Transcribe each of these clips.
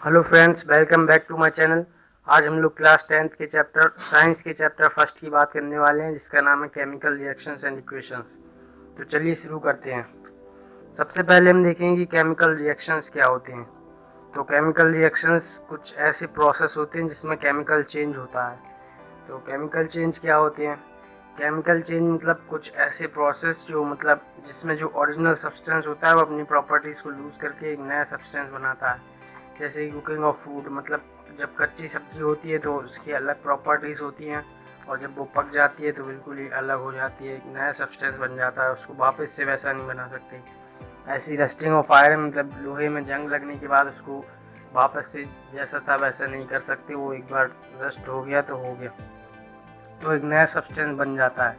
Hello friends, welcome back to my channel. आज हम लोग क्लास 10th के चैप्टर साइंस के चैप्टर फर्स्ट की बात करने वाले हैं, जिसका नाम है केमिकल रिएक्शंस एंड इक्वेशंस। तो चलिए शुरू करते हैं। सबसे पहले हम देखेंगे कि केमिकल रिएक्शंस क्या होते हैं। तो केमिकल रिएक्शंस कुछ ऐसे प्रोसेस होते हैं जिसमें केमिकल चेंज होता है। तो केमिकल चेंज क्या होते हैं? केमिकल चेंज मतलब कुछ ऐसे प्रोसेस जो मतलब जिसमें जो ओरिजिनल सब्सटेंस होता है वो अपनी प्रॉपर्टीज़ को लूज़ करके एक नया सब्सटेंस बनाता है। जैसे कुकिंग ऑफ फूड, मतलब जब कच्ची सब्जी होती है तो उसकी अलग प्रॉपर्टीज़ होती हैं, और जब वो पक जाती है तो बिल्कुल ही अलग हो जाती है, एक नया सब्सटेंस बन जाता है, उसको वापस से वैसा नहीं बना सकते। ऐसी रस्टिंग ऑफ आयरन, मतलब लोहे में जंग लगने के बाद उसको वापस से जैसा था वैसा नहीं कर सकते, वो एक बार रस्ट हो गया तो हो गया, तो एक नया सब्सटेंस बन जाता है।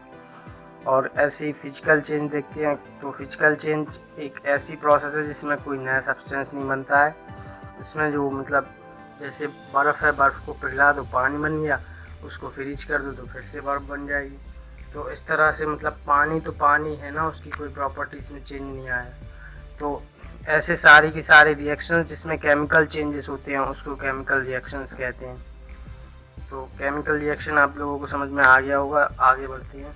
और ऐसे ही फिजिकल चेंज देखते हैं। तो फिजिकल चेंज एक ऐसी प्रोसेस है जिसमें कोई नया सब्सटेंस नहीं बनता है। इसमें जो मतलब जैसे बर्फ़ है, बर्फ़ को पिघला दो पानी बन गया, उसको फ्रीज कर दो तो फिर से बर्फ़ बन जाएगी। तो इस तरह से मतलब पानी तो पानी है ना, उसकी कोई प्रॉपर्टीज़ में चेंज नहीं आया। तो ऐसे सारी की सारी रिएक्शंस जिसमें केमिकल चेंजेस होते हैं उसको केमिकल रिएक्शंस कहते हैं। तो केमिकल रिएक्शन आप लोगों को समझ में आ गया होगा। आगे बढ़ते हैं,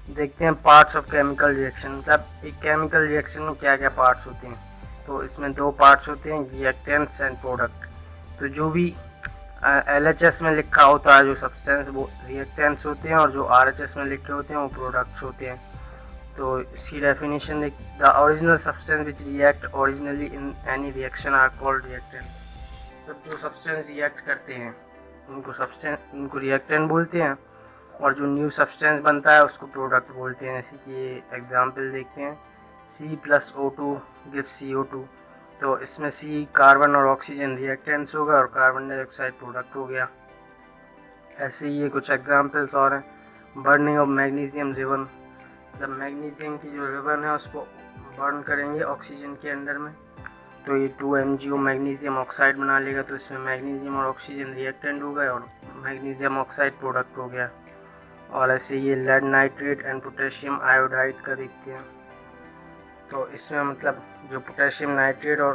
देखते हैं पार्ट्स ऑफ केमिकल रिएक्शन। मतलब एक केमिकल रिएक्शन में क्या क्या पार्ट्स होते हैं। तो इसमें दो पार्ट्स होते हैं, रिएक्टेंट्स एंड प्रोडक्ट। तो जो भी LHS में लिखा होता है जो सब्सटेंस, वो रिएक्टेंट्स होते हैं, और जो RHS में लिखे होते हैं वो प्रोडक्ट्स होते हैं। तो इसकी definition, the original substance which react originally in any reaction are called reactants. तब जो सब्सटेंस रिएक्ट करते हैं उनको रिएक्टेंट बोलते हैं, और जो न्यू सब्सटेंस बनता है उसको प्रोडक्ट बोलते हैं। जैसे कि एग्जांपल देखते हैं, C+O2 गिव्स CO2। तो इसमें C कार्बन और ऑक्सीजन रिएक्टेंट्स होगा और कार्बन डाइऑक्साइड प्रोडक्ट हो गया। ऐसे ही ये कुछ एग्जांपल्स और हैं। बर्निंग ऑफ मैग्नीशियम रिबन, मतलब मैग्नीशियम की जो रिबन है उसको बर्न करेंगे ऑक्सीजन के अंदर में, तो ये 2MgO मैग्नीशियम ऑक्साइड बना लेगा। तो इसमें मैग्नीशियम और ऑक्सीजन रिएक्टेंट हो गए और मैग्नीशियम ऑक्साइड प्रोडक्ट हो गया। और ऐसे ये lead nitrate and potassium iodide का देखते हैं। तो इसमें मतलब जो पोटेशियम नाइट्रेट और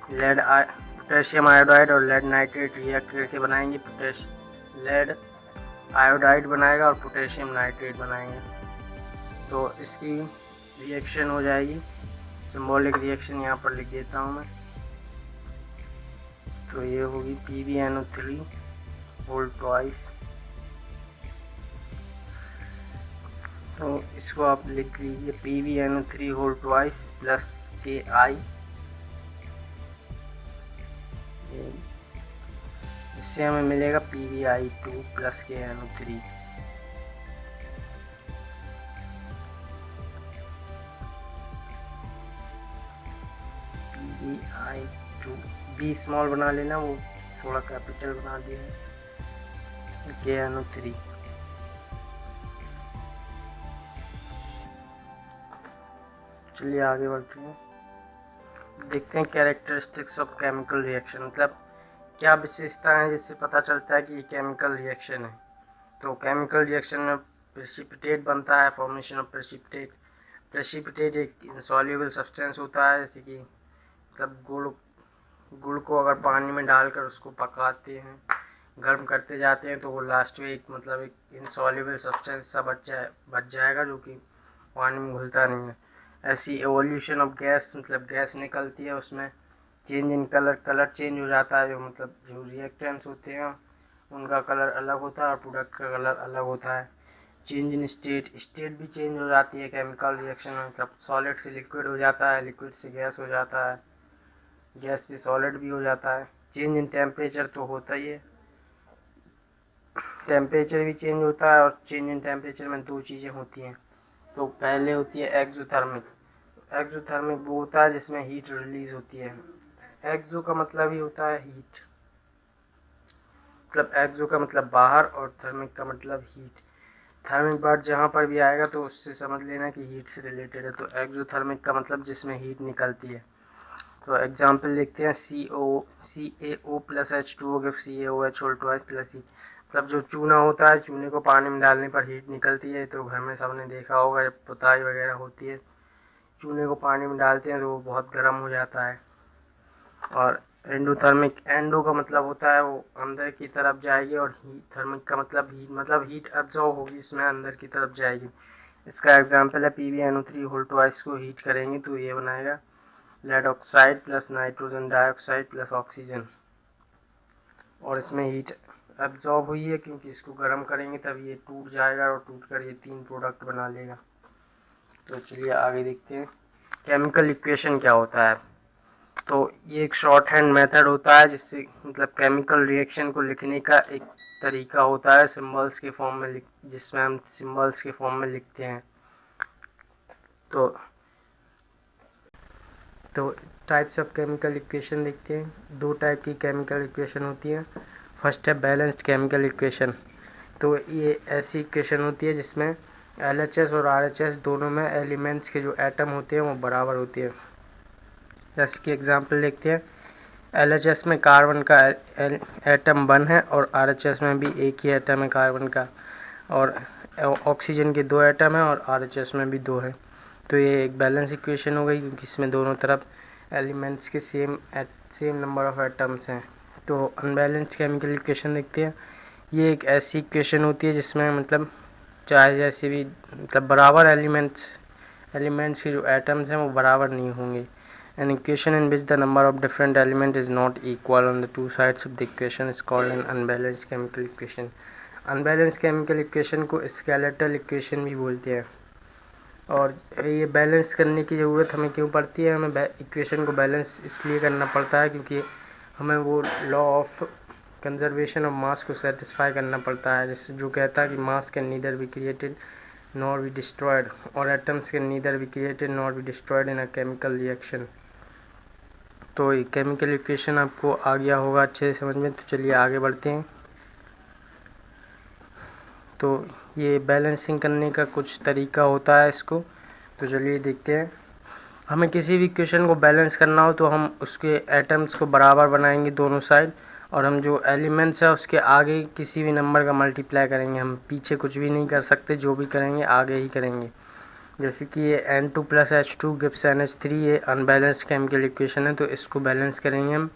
पोटेशियम आयोडाइड और लेड नाइट्रेट रिएक्ट करके बनाएंगे, लेड आयोडाइड बनाएगा और पोटेशियम नाइट्रेट बनाएंगे। तो इसकी रिएक्शन हो जाएगी, सिंबॉलिक रिएक्शन यहाँ पर लिख देता हूँ मैं। तो ये होगी PbNO3 होल ट्वाइस। तो इसको आप लिख लीजिए, PbNO3 whole twice plus Ki। इससे हमें मिलेगा PbI2 plus KNO3। PbI2 B small बना लेना, वो थोड़ा कैपिटल बना दिया है, KNO3। चलिए आगे बढ़ते हैं, देखते हैं कैरेक्टरिस्टिक्स ऑफ केमिकल रिएक्शन, मतलब क्या विशेषता है जिससे पता चलता है कि ये केमिकल रिएक्शन है। तो केमिकल रिएक्शन में प्रेसिपिटेट बनता है, फॉर्मेशन ऑफ प्रेसिपिटेट। प्रेसिपिटेट एक इनसॉल्युबल सब्सटेंस होता है, जैसे कि मतलब गुड़ को अगर पानी में डालकर उसको पकाते हैं, गर्म करते जाते हैं, तो वो लास्ट में एक मतलब एक इनसॉल्युबल सब्सटेंस सा बच जाएगा जो कि पानी में घुलता नहीं है। ऐसी एवोल्यूशन ऑफ गैस, मतलब गैस निकलती है, उसमें चेंज इन कलर चेंज हो जाता है, जो मतलब जो रिएक्टेंट्स होते हैं उनका कलर अलग होता है और प्रोडक्ट का कलर अलग होता है। चेंज इन स्टेट भी चेंज हो जाती है केमिकल रिएक्शन में, मतलब सॉलिड से लिक्विड हो जाता है, लिक्विड से गैस हो जाता है, गैस से सॉलिड भी हो जाता है। चेंज इन टेम्परेचर तो होता ही है, टेम्परेचर भी चेंज होता है, और चेंज इन टेम्परेचर में दो चीज़ें होती हैं। तो पहले होती है एक्सोथर्मिक। एक्सोथर्मिक वो होता है जिसमें हीट रिलीज होती है। एक्सो का मतलब ही होता है हीट, मतलब एक्सो का मतलब बाहर और थर्मिक का मतलब हीट। थर्मिक वर्ड जहाँ पर भी आएगा तो उससे समझ लेना कि हीट से रिलेटेड है। तो एक्सोथर्मिक का मतलब जिसमें हीट निकलती है। तो एग्जाम्पल लिखते हैं, CaO plus H2O give CaOH whole twice plus heat. मतलब जो चूना होता है, चूने को पानी में डालने पर हीट निकलती है। तो घर में सबने देखा होगा, जब पुताई वगैरह होती है, चूने को पानी में डालते हैं तो वो बहुत गर्म हो जाता है। और एंडोथर्मिक, एंडो का मतलब होता है वो अंदर की तरफ जाएगी, और थर्मिक का मतलब हीट एब्जॉर्ब होगी इसमें अंदर की तरफ जाएगी। इसका एग्जांपल है PbNO3 होल्टो। इसको हीट करेंगे तो ये बनाएगा lead oxide plus nitrogen dioxide plus oxygen, और इसमें हीट एब्जॉर्ब हुई है क्योंकि इसको गर्म करेंगे तब ये टूट जाएगा और टूट कर ये 3 प्रोडक्ट बना लेगा। तो चलिए आगे देखते हैं केमिकल इक्वेशन क्या होता है। तो ये एक शॉर्ट हैंड मेथड होता है जिससे मतलब केमिकल रिएक्शन को लिखने का एक तरीका होता है सिंबल्स के फॉर्म में, जिसमें हम सिंबल्स के फॉर्म में लिखते हैं। तो टाइप्स ऑफ केमिकल इक्वेशन देखते हैं। 2 टाइप की केमिकल इक्वेशन होती है। फर्स्ट है बैलेंस्ड केमिकल इक्वेशन। तो ये ऐसी इक्वेशन होती है जिसमें LHS और RHS दोनों में एलिमेंट्स के जो एटम होते हैं वो बराबर होते हैं। जैसे कि एग्जांपल देखते हैं, LHS में कार्बन का एटम 1 है और RHS में भी एक ही एटम है कार्बन का, और ऑक्सीजन के 2 एटम है और RHS में भी 2 है। तो ये एक बैलेंस इक्वेशन हो गई क्योंकि इसमें दोनों तरफ एलिमेंट्स के सेम नंबर ऑफ एटम्स हैं। तो अनबैलेंस्ड केमिकल इक्वेशन देखते हैं। ये एक ऐसी इक्वेशन होती है जिसमें मतलब चाहे जैसे भी मतलब बराबर एलिमेंट्स के जो एटम्स हैं वो बराबर नहीं होंगे। An equation in which the number of different element is not equal on the two sides of the equation is called an unbalanced chemical equation. Unbalanced chemical equation को skeletal equation भी बोलते हैं। और ये बैलेंस करने की ज़रूरत हमें क्यों पड़ती है? हमें इक्वेशन को बैलेंस इसलिए करना पड़ता है क्योंकि हमें वो law of conservation of mass को सेटिस्फाई करना पड़ता है, जिस जो कहता है कि mass can neither be created nor be destroyed, और atoms can neither be created nor be destroyed in a chemical reaction. तो ये केमिकल इक्वेशन आपको आ गया होगा अच्छे से समझ में। तो चलिए आगे बढ़ते हैं। तो ये बैलेंसिंग करने का कुछ तरीका होता है इसको, तो चलिए देखते हैं। हमें किसी भी इक्वेशन को बैलेंस करना हो तो हम उसके एटम्स को बराबर बनाएंगे दोनों साइड, और हम जो एलिमेंट्स है उसके आगे किसी भी नंबर का मल्टीप्लाई करेंगे। हम पीछे कुछ भी नहीं कर सकते, जो भी करेंगे आगे ही करेंगे। जैसे कि ये N2 + H2 गिव्स NH3, ये अनबैलेंस्ड केमिकल इक्वेशन है, तो इसको बैलेंस करेंगे हम।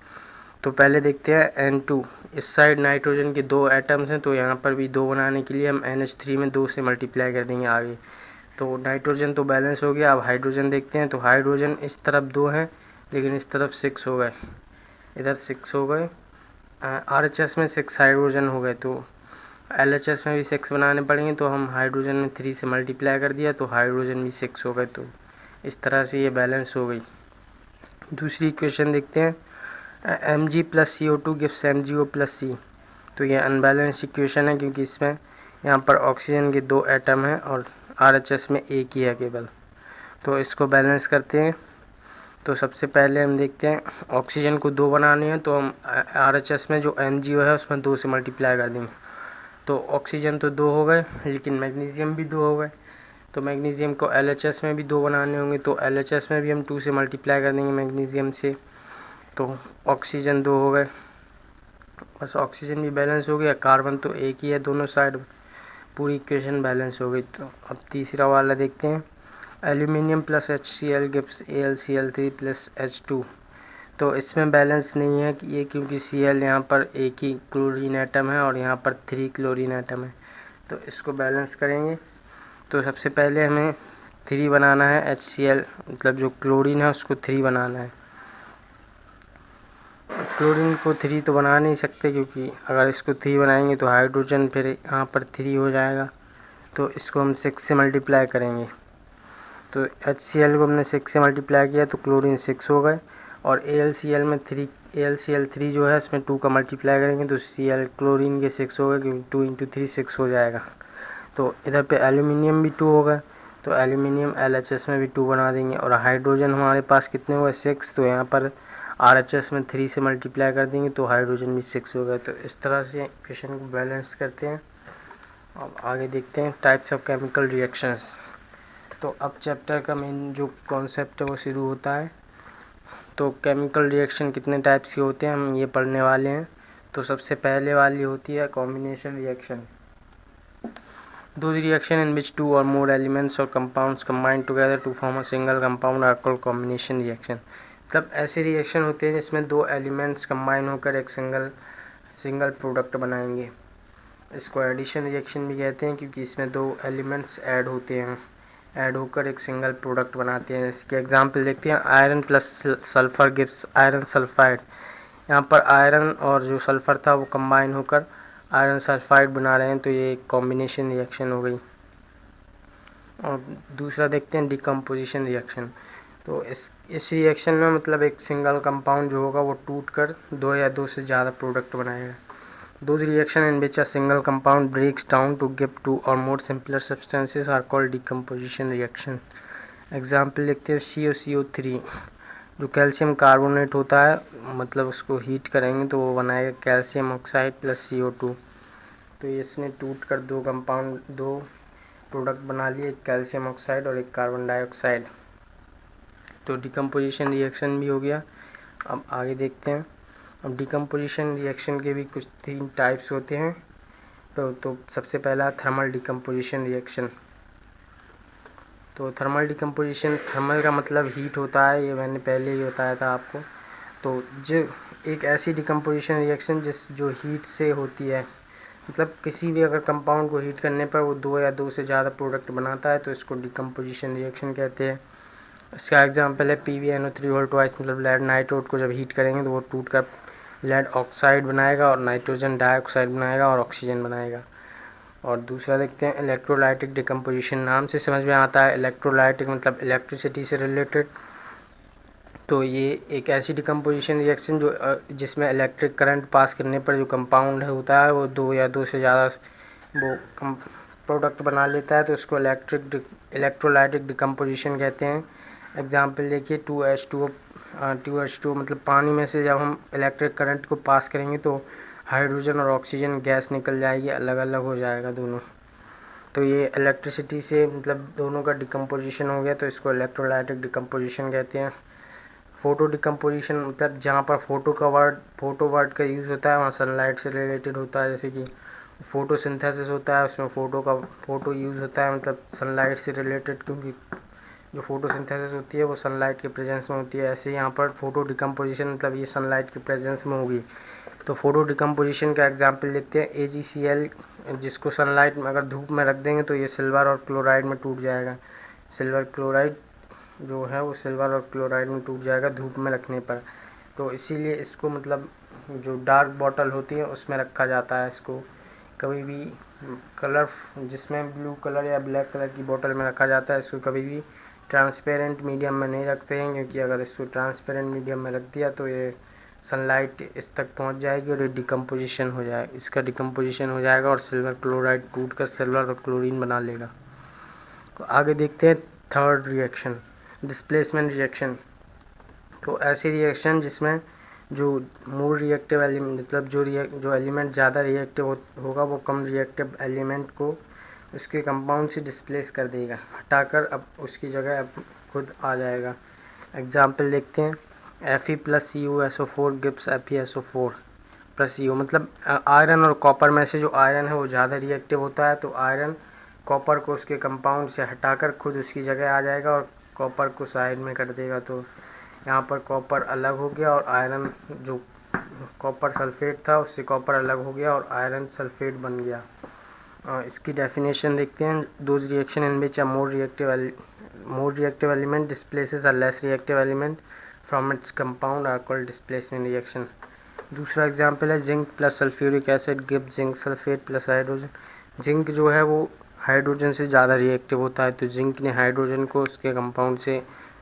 तो पहले देखते हैं N2, इस साइड नाइट्रोजन के 2 एटम्स हैं तो यहाँ पर भी 2 बनाने के लिए हम NH3 में 2 से मल्टीप्लाई कर देंगे आगे। तो नाइट्रोजन तो बैलेंस हो गया। अब हाइड्रोजन देखते हैं। तो हाइड्रोजन इस तरफ 2 हैं लेकिन इस तरफ 6 हो गए, इधर 6 हो गए। RHS में 6 हाइड्रोजन हो गए, तो LHS में भी 6 बनाने पड़ेंगे। तो हम हाइड्रोजन में 3 से मल्टीप्लाई कर दिया तो हाइड्रोजन भी 6 हो गए। तो इस तरह से ये बैलेंस हो गई। दूसरी इक्वेशन देखते हैं। Mg + CO2 gives MgO + C। तो ये अनबैलेंस्ड इक्वेशन है क्योंकि इसमें यहाँ पर ऑक्सीजन के 2 एटम हैं और RHS में एक ही है केवल। तो इसको बैलेंस करते हैं। तो सबसे पहले हम देखते हैं, ऑक्सीजन को 2 बनाने हैं तो हम RHS में जो MgO है उसमें 2 से मल्टीप्लाई कर देंगे। तो ऑक्सीजन तो 2 हो गए लेकिन मैग्नीशियम भी 2 हो गए। तो मैग्नीशियम को LHS में भी 2 बनाने होंगे तो LHS में भी हम 2 से मल्टीप्लाई कर देंगे मैग्नीशियम से। तो ऑक्सीजन 2 हो गए, बस ऑक्सीजन भी बैलेंस हो गया। कार्बन तो एक ही है दोनों साइड, पूरी इक्वेशन बैलेंस हो गई। तो अब तीसरा वाला देखते हैं। Aluminium + HCl gives AlCl3 + H2। तो इसमें बैलेंस नहीं है कि ये क्योंकि Cl यहाँ पर एक ही क्लोरीन एटम है और यहाँ पर 3 क्लोरीन एटम है। तो इसको बैलेंस करेंगे। तो सबसे पहले हमें 3 बनाना है HCl, मतलब जो क्लोरीन है उसको 3 बनाना है। क्लोरीन को 3 तो बना नहीं सकते क्योंकि अगर इसको 3 बनाएंगे तो हाइड्रोजन फिर यहाँ पर 3 हो जाएगा। तो इसको हम 6 से मल्टीप्लाई करेंगे। तो HCl को हमने 6 से मल्टीप्लाई किया तो क्लोरीन 6 हो गए, और AlCl में 3 AlCl3 जो है इसमें 2 का मल्टीप्लाई करेंगे तो Cl क्लोरीन के 6 हो गए क्योंकि 2 × 3 6 हो जाएगा। तो इधर पे एल्यूमिनियम भी 2 हो गए, तो एल्यूमिनियम LHS में भी 2 बना देंगे। और हाइड्रोजन हमारे पास कितने हुए 6, तो यहाँ पर RHS में 3 से मल्टीप्लाई कर देंगे तो हाइड्रोजन भी 6 हो गए। तो इस तरह से इक्वेशन को बैलेंस करते हैं। अब आगे देखते हैं टाइप्स ऑफ केमिकल रिएक्शंस। तो अब चैप्टर का मेन जो कॉन्सेप्ट है वो शुरू होता है। तो केमिकल रिएक्शन कितने टाइप्स के होते हैं हम ये पढ़ने वाले हैं। तो सबसे पहले वाली होती है कॉम्बिनेशन रिएक्शन। दो reaction in which 2 or more elements or compounds combine together to form a single compound are called combination reaction. मतलब ऐसे रिएक्शन होते हैं जिसमें दो एलिमेंट्स कंबाइन होकर एक सिंगल प्रोडक्ट बनाएंगे। इसको एडिशन रिएक्शन भी कहते हैं क्योंकि इसमें दो एलिमेंट्स ऐड होते हैं, ऐड होकर एक सिंगल प्रोडक्ट बनाते हैं। इसके एग्जांपल देखते हैं। Iron plus sulphur gives iron sulphide. यहाँ पर आयरन और जो सल्फर था वो कंबाइन होकर आयरन सल्फाइड बना रहे हैं, तो ये एक कॉम्बिनेशन रिएक्शन हो गई। और दूसरा देखते हैं डिकम्पोजिशन रिएक्शन। तो इस रिएक्शन में मतलब एक सिंगल कंपाउंड जो होगा वो टूट कर दो या दो से ज़्यादा प्रोडक्ट बनाएगा। Those reaction in which a single compound breaks down to give two or more simpler substances are called decomposition reaction. Example लिखते हैं CuCO3। जो कैल्शियम कार्बोनेट होता है, मतलब उसको हीट करेंगे तो वो बनाएगा कैल्शियम ऑक्साइड प्लस CO2। तो इसने टूट कर दो प्रोडक्ट बना लिए, एक कैल्शियम ऑक्साइड और एक कार्बन डाइऑक्साइड। तो डिकम्पोजिशन रिएक्शन भी हो गया। अब आगे देखते हैं। अब डिकम्पोजिशन रिएक्शन के भी कुछ 3 टाइप्स होते हैं। तो सबसे पहला थर्मल डिकम्पोजिशन रिएक्शन। तो थर्मल डिकम्पोजिशन, थर्मल का मतलब हीट होता है, ये मैंने पहले ही बताया था आपको। तो जो एक ऐसी डिकम्पोजिशन रिएक्शन जो हीट से होती है, मतलब किसी भी अगर कंपाउंड को हीट करने पर वो दो या दो से ज़्यादा प्रोडक्ट बनाता है, तो इसको डिकम्पोजिशन रिएक्शन कहते हैं। इसका एग्जांपल है PbNO3 मतलब लेड नाइट्रोड को जब हीट करेंगे तो वो टूट कर लेड ऑक्साइड बनाएगा और नाइट्रोजन डाइऑक्साइड बनाएगा और ऑक्सीजन बनाएगा। और दूसरा देखते हैं इलेक्ट्रोलाइटिक डिकम्पोजिशन। नाम से समझ में आता है, इलेक्ट्रोलाइटिक मतलब इलेक्ट्रिसिटी से रिलेटेड। तो ये एक ऐसी डिकम्पोजिशन रिएक्शन जिसमें इलेक्ट्रिक करंट पास करने पर जो कंपाउंड होता है वो दो या दो से ज़्यादा वो प्रोडक्ट बना लेता है, तो उसको इलेक्ट्रोलाइटिक डिकम्पोजिशन कहते हैं। एग्जाम्पल देखिए 2H2O मतलब पानी में से जब हम इलेक्ट्रिक करंट को पास करेंगे तो हाइड्रोजन और ऑक्सीजन गैस निकल जाएगी, अलग अलग हो जाएगा दोनों। तो ये इलेक्ट्रिसिटी से मतलब दोनों का डिकम्पोजिशन हो गया, तो इसको इलेक्ट्रोलाइटिक डिकम्पोजिशन कहते हैं। फोटो डिकम्पोजिशन मतलब जहाँ पर फोटो वर्ड का यूज़ होता है वहाँ सनलाइट से रिलेटेड होता है। जैसे कि फोटोसिंथेसिस होता है, उसमें फोटो यूज़ होता है, मतलब सनलाइट से रिलेटेड, क्योंकि जो फोटोसिंथेसिस होती है वो सनलाइट के प्रेजेंस में होती है। ऐसे यहाँ पर फोटो डिकम्पोजिशन मतलब ये सनलाइट के प्रेजेंस में होगी। तो फोटो डिकम्पोजिशन का एग्जांपल लेते हैं AgCl, जिसको सनलाइट में अगर धूप में रख देंगे तो ये सिल्वर और क्लोराइड में टूट जाएगा। सिल्वर क्लोराइड जो है वो सिल्वर और क्लोराइड में टूट जाएगा धूप में रखने पर। तो इसीलिए इसको मतलब जो डार्क बॉटल होती है उसमें रखा जाता है। इसको कभी भी कलर जिसमें ब्लू कलर या ब्लैक कलर की बोतल में रखा जाता है, इसको कभी भी ट्रांसपेरेंट मीडियम में नहीं रखते हैं, क्योंकि अगर इसको ट्रांसपेरेंट मीडियम में रख दिया तो ये सनलाइट इस तक पहुंच जाएगी और ये डिकम्पोजिशन हो जाएगा, इसका डिकम्पोजिशन हो जाएगा और सिल्वर क्लोराइड टूट कर सिल्वर और क्लोरीन बना लेगा। तो आगे देखते हैं थर्ड रिएक्शन, डिस्प्लेसमेंट रिएक्शन। तो ऐसी रिएक्शन जिसमें जो मोर रिएक्टिव एलिमेंट मतलब जो एलिमेंट ज़्यादा रिएक्टिव होगा वो कम रिएक्टिव एलिमेंट को उसके कंपाउंड से डिस्प्लेस कर देगा, हटाकर अब उसकी जगह अब खुद आ जाएगा। एग्जाम्पल देखते हैं। Fe plus CuSO4 gives FeSO4 plus CO। मतलब आयरन और कॉपर में से जो आयरन है वो ज़्यादा रिएक्टिव होता है, तो आयरन कॉपर को उसके कंपाउंड से हटाकर खुद उसकी जगह आ जाएगा और कॉपर को साइड में कर देगा। तो यहाँ पर कॉपर अलग हो गया और आयरन जो कॉपर सल्फेट था उससे कॉपर अलग हो गया और आयरन सल्फेट बन गया। इसकी डेफिनेशन देखते हैं। Those reaction in which a more reactive element displaces a less reactive element from its compound are called displacement reaction. दूसरा एग्जांपल है zinc plus sulphuric acid give zinc sulphate plus hydrogen. Zinc जो है वो hydrogen से ज़्यादा reactive होता है, तो जिंक ने हाइड्रोजन को उसके कंपाउंड से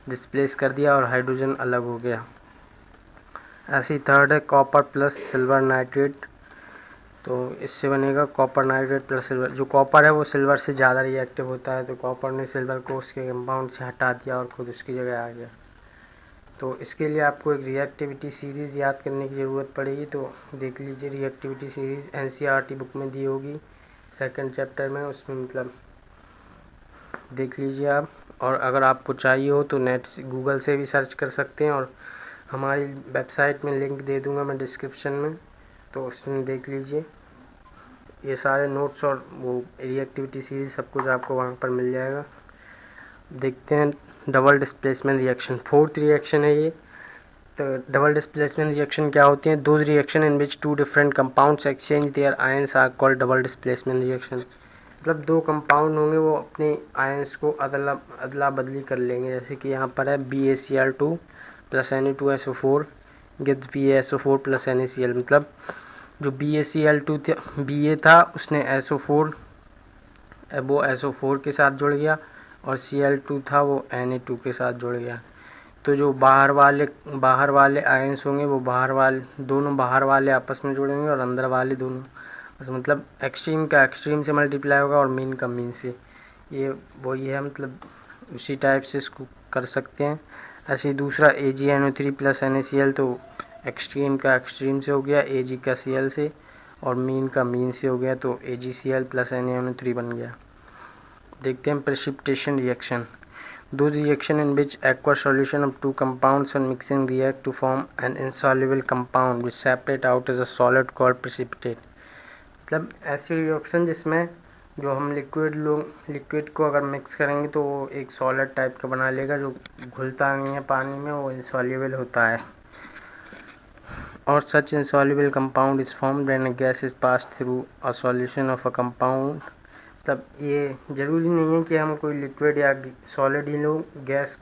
डिस्प्लेस कर दिया और हाइड्रोजन अलग हो गया। ऐसी थर्ड है कॉपर प्लस सिल्वर नाइट्रेट। तो इससे बनेगा कॉपर नाइट्रेट प्लस सिल्वर। जो कॉपर है वो सिल्वर से ज़्यादा रिएक्टिव होता है, तो कॉपर ने सिल्वर को उसके कंपाउंड से हटा दिया और खुद उसकी जगह आ गया। तो इसके लिए आपको एक रिएक्टिविटी सीरीज़ याद करने की ज़रूरत पड़ेगी। तो देख लीजिए, रिएक्टिविटी सीरीज़ NCERT बुक में दी होगी 2nd चैप्टर में, उसमें मतलब देख लीजिए आप। और अगर आपको चाहिए हो तो नेट से गूगल से भी सर्च कर सकते हैं, और हमारी वेबसाइट में लिंक दे दूंगा मैं डिस्क्रिप्शन में, तो उसमें देख लीजिए। ये सारे नोट्स और वो रिएक्टिविटी सीरीज सब कुछ आपको वहाँ पर मिल जाएगा। देखते हैं double displacement reaction, fourth reaction है ये। तो डबल डिस्प्लेसमेंट रिएक्शन क्या होती है? Those reaction in which two different compounds exchange their ions are called double displacement reaction. मतलब दो कंपाउंड होंगे, वो अपने आयंस को अदला बदली कर लेंगे। जैसे कि यहाँ पर है BaCl2 plus Na2SO4 gives BaSO4 plus NaCl। मतलब जो BaCl2 Ba था उसने SO4 वो SO4 के साथ जुड़ गया, और Cl2 था वो Na2 के साथ जुड़ गया। तो जो बाहर वाले आयंस होंगे वो दोनों बाहर वाले आपस में जुड़ेंगे और अंदर वाले दोनों, मतलब एक्सट्रीम का एक्सट्रीम से मल्टीप्लाई होगा और मीन का मीन से। ये वही है, मतलब उसी टाइप से इसको कर सकते हैं। ऐसे ही दूसरा AgNO3 प्लस NaCl, तो एक्सट्रीम का एक्सट्रीम से हो गया, Ag का Cl से, और मीन का मीन से हो गया, तो AgCl प्लस NaNO3 बन गया। देखते हैं precipitation reaction. Those reaction in which aqueous solution of two compounds on mixing react to form an insoluble compound which separate out as a solid called precipitate। मतलब ऐसी रिएक्शन जिसमें जो हम liquid को अगर मिक्स करेंगे तो वो एक सॉलिड टाइप का बना लेगा, जो घुलता नहीं है पानी में, वो इंसॉल्युबल होता है। और सच insoluble compound is formed when a gas is passed through a solution of a compound। तब ये ज़रूरी नहीं है कि हम कोई लिक्विड या सॉलिड ही लो, गैस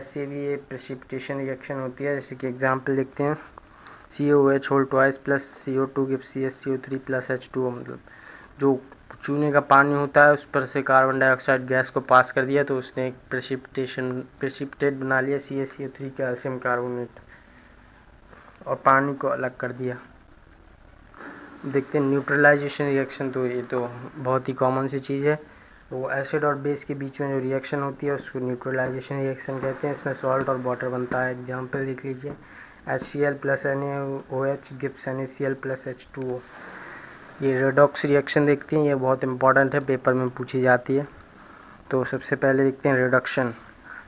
से भी ये प्रेसिपिटेशन रिएक्शन होती है। जैसे कि एग्जांपल देखते हैं, COOH whole twice plus CO2 gives CaCO3 plus H2O। मतलब जो चूने का पानी होता है उस पर से कार्बन डाइऑक्साइड गैस को पास कर दिया, तो उसने एक प्रेसिपिटेट बना लिया, CaCO3 कैल्शियम कार्बोनेट, और पानी को अलग कर दिया। देखते हैं न्यूट्रलाइजेशन रिएक्शन। तो ये तो बहुत ही कॉमन सी चीज़ है। वो एसिड और बेस के बीच में जो रिएक्शन होती है उसको न्यूट्रलाइजेशन रिएक्शन कहते हैं। इसमें सॉल्ट और वाटर बनता है। एग्जांपल देख लीजिए, HCl plus NaOH gives NaCl plus H2O। ये रेडॉक्स रिएक्शन देखते हैं, ये बहुत इंपॉर्टेंट है, पेपर में पूछी जाती है। तो सबसे पहले देखते हैं रिडक्शन।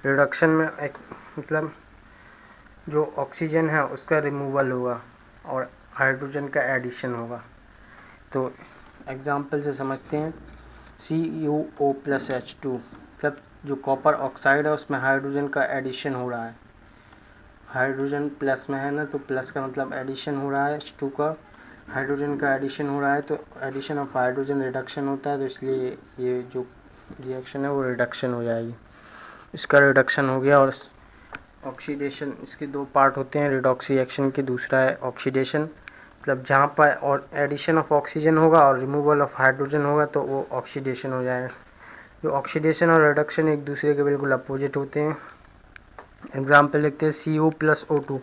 रिडक्शन में एक मतलब जो ऑक्सीजन है उसका रिमूवल होगा और हाइड्रोजन का एडिशन होगा। तो एग्जांपल से समझते हैं, CuO प्लस H2, मतलब जो कॉपर ऑक्साइड है उसमें हाइड्रोजन का एडिशन हो रहा है। हाइड्रोजन प्लस में है ना, तो प्लस का मतलब एडिशन हो रहा है, H2 का हाइड्रोजन का एडिशन हो रहा है, तो एडिशन ऑफ हाइड्रोजन रिडक्शन होता है। तो इसलिए ये जो रिएक्शन है वो रिडक्शन हो जाएगी। इसका रिडक्शन हो गया। और ऑक्सीडेशन, इसके दो पार्ट होते हैं रिडॉक्स रिएक्शन के। दूसरा है ऑक्सीडेशन, मतलब जहाँ पर और एडिशन ऑफ ऑक्सीजन होगा और रिमूवल ऑफ हाइड्रोजन होगा तो वो ऑक्सीडेशन हो जाएगा। जो ऑक्सीडेशन और रिडक्शन एक दूसरे के बिल्कुल अपोजिट होते हैं। एग्जाम्पल देखते हैं, CO प्लस O2,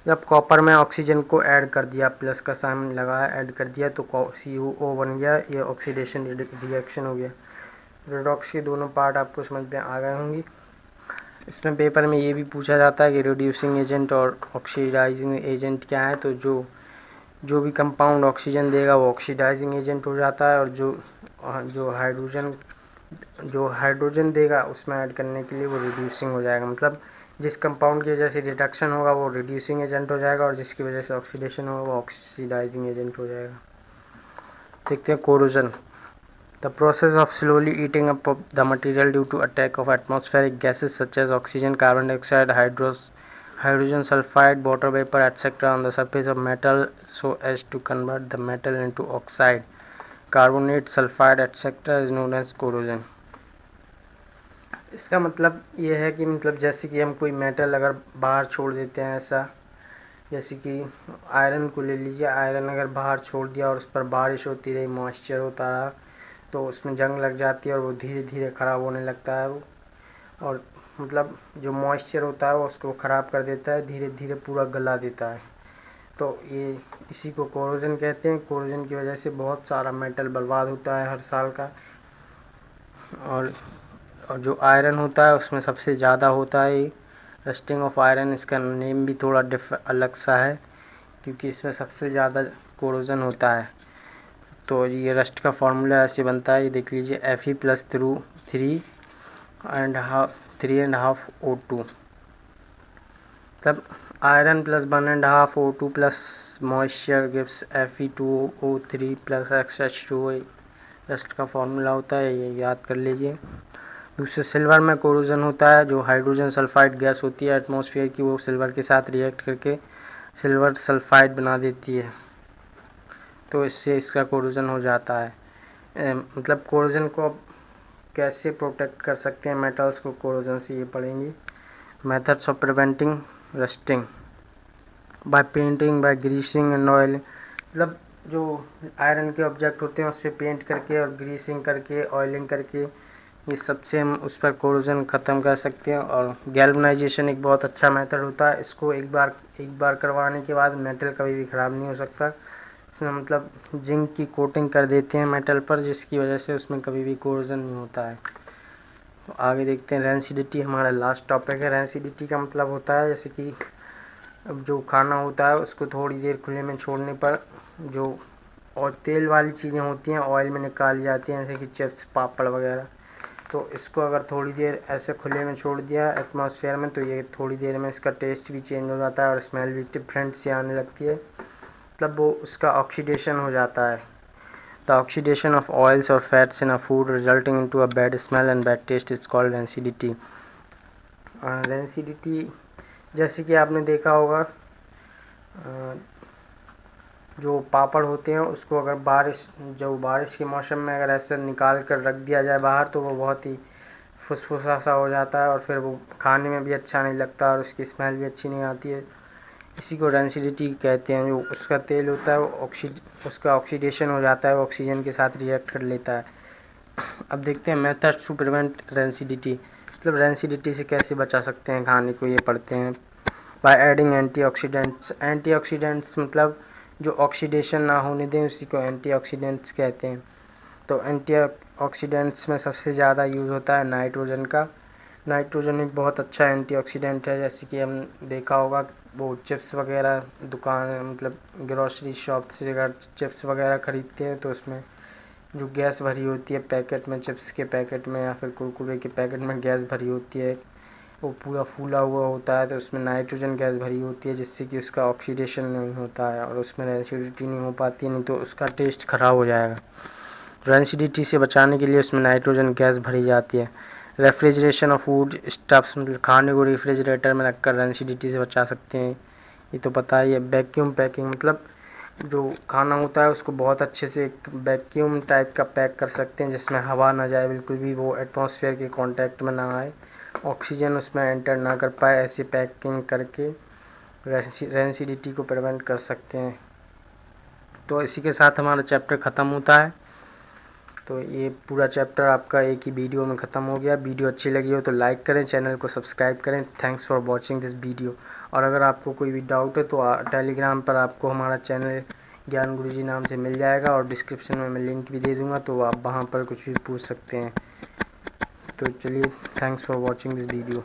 जब कॉपर में ऑक्सीजन को ऐड कर दिया, प्लस का साइन लगाया, ऐड कर दिया, तो CuO बन गया। ये ऑक्सीडेशन रिएक्शन हो गया। रिडॉक्स के दोनों पार्ट आपको समझ में आ गए होंगी। इसमें पेपर में ये भी पूछा जाता है कि रिड्यूसिंग एजेंट और ऑक्सीडाइजिंग एजेंट क्या है। तो जो भी कंपाउंड ऑक्सीजन देगा वो ऑक्सीडाइजिंग एजेंट हो जाता है, और जो हाइड्रोजन देगा उसमें ऐड करने के लिए वो रिड्यूसिंग हो जाएगा। मतलब जिस कंपाउंड की वजह से रिडक्शन होगा वो रिड्यूसिंग एजेंट हो जाएगा, और जिसकी वजह से ऑक्सीडेशन होगा वो ऑक्सीडाइजिंग एजेंट हो जाएगा। देखते हैं corrosion. The process of slowly eating up of the material due to attack of atmospheric gases such as oxygen, carbon dioxide, hydrogen sulfide, water vapor, etc. on the surface of metal so as to convert the metal into oxide, carbonate, sulfide, etc. is known as corrosion। इसका मतलब ये है कि मतलब जैसे कि हम कोई मेटल अगर बाहर छोड़ देते हैं, ऐसा जैसे कि आयरन को ले लीजिए, आयरन अगर बाहर छोड़ दिया और उस पर बारिश होती रही, मॉइस्चर होता रहा, तो उसमें जंग लग जाती है और वो धीरे धीरे ख़राब होने लगता है। वो और मतलब जो मॉइस्चर होता है वो उसको ख़राब कर देता है, धीरे धीरे पूरा गला देता है। तो ये इसी को कोरोजन कहते हैं। कोरोजन की वजह से बहुत सारा मेटल बर्बाद होता है हर साल का। और जो आयरन होता है उसमें सबसे ज़्यादा होता है रस्टिंग ऑफ आयरन। इसका नेम भी थोड़ा अलग सा है, क्योंकि इसमें सबसे ज़्यादा कोरोजन होता है। तो ये रस्ट का फार्मूला ऐसे बनता है, ये देख लीजिए, Fe प्लस 3.5 O2, तब iron plus 1.5 O2 plus moisture gives Fe2O3 plus XH2O। Rust का फार्मूला होता है, ये याद कर लीजिए। दूसरे सिल्वर में कोरोजन होता है, जो हाइड्रोजन सल्फाइड गैस होती है एटमॉस्फेयर की, वो सिल्वर के साथ रिएक्ट करके सिल्वर सल्फाइड बना देती है, तो इससे इसका कोरोजन हो जाता है। मतलब कोरोजन को अब कैसे प्रोटेक्ट कर सकते हैं मेटल्स को कोरोजन से, ये पढ़ेंगे। Methods of preventing rusting by painting, by greasing and oil. मतलब जो आयरन के ऑब्जेक्ट होते हैं उस पर पेंट करके और ग्रीसिंग करके, ऑयलिंग करके, ये सबसे हम उस पर कोरोजन ख़त्म कर सकते हैं। और गैल्वनाइजेशन एक बहुत अच्छा मेथड होता है, इसको एक बार करवाने के बाद मेटल कभी भी ख़राब नहीं हो सकता। इसमें मतलब जिंक की कोटिंग कर देते हैं मेटल पर, जिसकी वजह से उसमें कभी भी कोरोजन नहीं होता है। तो आगे देखते हैं, रेंसिडिटी हमारा लास्ट टॉपिक है। रेंसिडिटी का मतलब होता है जैसे कि जो खाना होता है उसको थोड़ी देर खुले में छोड़ने पर जो और तेल वाली चीज़ें होती हैं ऑयल में निकाली जाती हैं, जैसे कि चिप्स, पापड़ वगैरह, तो इसको अगर थोड़ी देर ऐसे खुले में छोड़ दिया एटमॉस्फेयर में, तो ये थोड़ी देर में इसका टेस्ट भी चेंज हो जाता है और स्मेल भी डिफरेंट सी आने लगती है, मतलब वो उसका ऑक्सीडेशन हो जाता है। द ऑक्सीडेशन ऑफ ऑयल्स और fats in a food resulting into a bad smell and bad taste is called rancidity. Rancidity जैसे कि आपने देखा होगा, जो पापड़ होते हैं उसको अगर बारिश के मौसम में अगर ऐसे निकाल कर रख दिया जाए बाहर, तो वो बहुत ही फुसफुसा सा हो जाता है और फिर वो खाने में भी अच्छा नहीं लगता और उसकी स्मेल भी अच्छी नहीं आती है। इसी को रेंसिडिटी कहते हैं। जो उसका तेल होता है वो उसका ऑक्सीडेशन हो जाता है, वो ऑक्सीजन के साथ रिएक्ट कर लेता है। अब देखते हैं मेथड्स टू प्रिवेंट रेंसिडिटी, मतलब रेंसिडिटी से कैसे बचा सकते हैं खाने को, ये पढ़ते हैं। By adding antioxidants. एंटीऑक्सीडेंट्स मतलब जो ऑक्सीडेशन ना होने दें उसी को एंटीऑक्सीडेंट्स कहते हैं। तो एंटीऑक्सीडेंट्स में सबसे ज़्यादा यूज़ होता है नाइट्रोजन का। नाइट्रोजन एक बहुत अच्छा एंटीऑक्सीडेंट है, जैसे कि हम देखा होगा वो चिप्स वगैरह दुकान मतलब ग्रोसरी शॉप से अगर चिप्स वगैरह ख़रीदते हैं तो उसमें जो गैस भरी होती है पैकेट में, चिप्स के पैकेट में या फिर कुरकुरे के पैकेट में गैस भरी होती है, वो पूरा फूला हुआ होता है, तो उसमें नाइट्रोजन गैस भरी होती है जिससे कि उसका ऑक्सीडेशन नहीं होता है और उसमें रेंसिडिटी नहीं हो पाती है, नहीं तो उसका टेस्ट ख़राब हो जाएगा। रेंसिडिटी से बचाने के लिए उसमें नाइट्रोजन गैस भरी जाती है। रेफ्रिजरेशन ऑफ फूड स्टफ्स, मतलब खाने को रेफ्रिजरेटर में रखकर रेंसिडिटी से बचा सकते हैं, ये तो पता ही है। वैक्यूम पैकिंग, मतलब जो खाना होता है उसको बहुत अच्छे से एक वैक्यूम टाइप का पैक कर सकते हैं जिसमें हवा ना जाए, बिल्कुल भी वो एटमॉस्फेयर के कांटेक्ट में ना आए, ऑक्सीजन उसमें एंटर ना कर पाए, ऐसी पैकिंग करके रेंसिडिटी को प्रिवेंट कर सकते हैं। तो इसी के साथ हमारा चैप्टर ख़त्म होता है। तो ये पूरा चैप्टर आपका एक ही वीडियो में ख़त्म हो गया। वीडियो अच्छी लगी हो तो लाइक करें, चैनल को सब्सक्राइब करें। Thanks for watching this video. और अगर आपको कोई भी डाउट है तो टेलीग्राम पर आपको हमारा चैनल ज्ञान गुरुजी नाम से मिल जाएगा और डिस्क्रिप्शन में मैं लिंक भी दे दूँगा, तो आप वहाँ पर कुछ भी पूछ सकते हैं। तो चलिए, thanks for watching this video.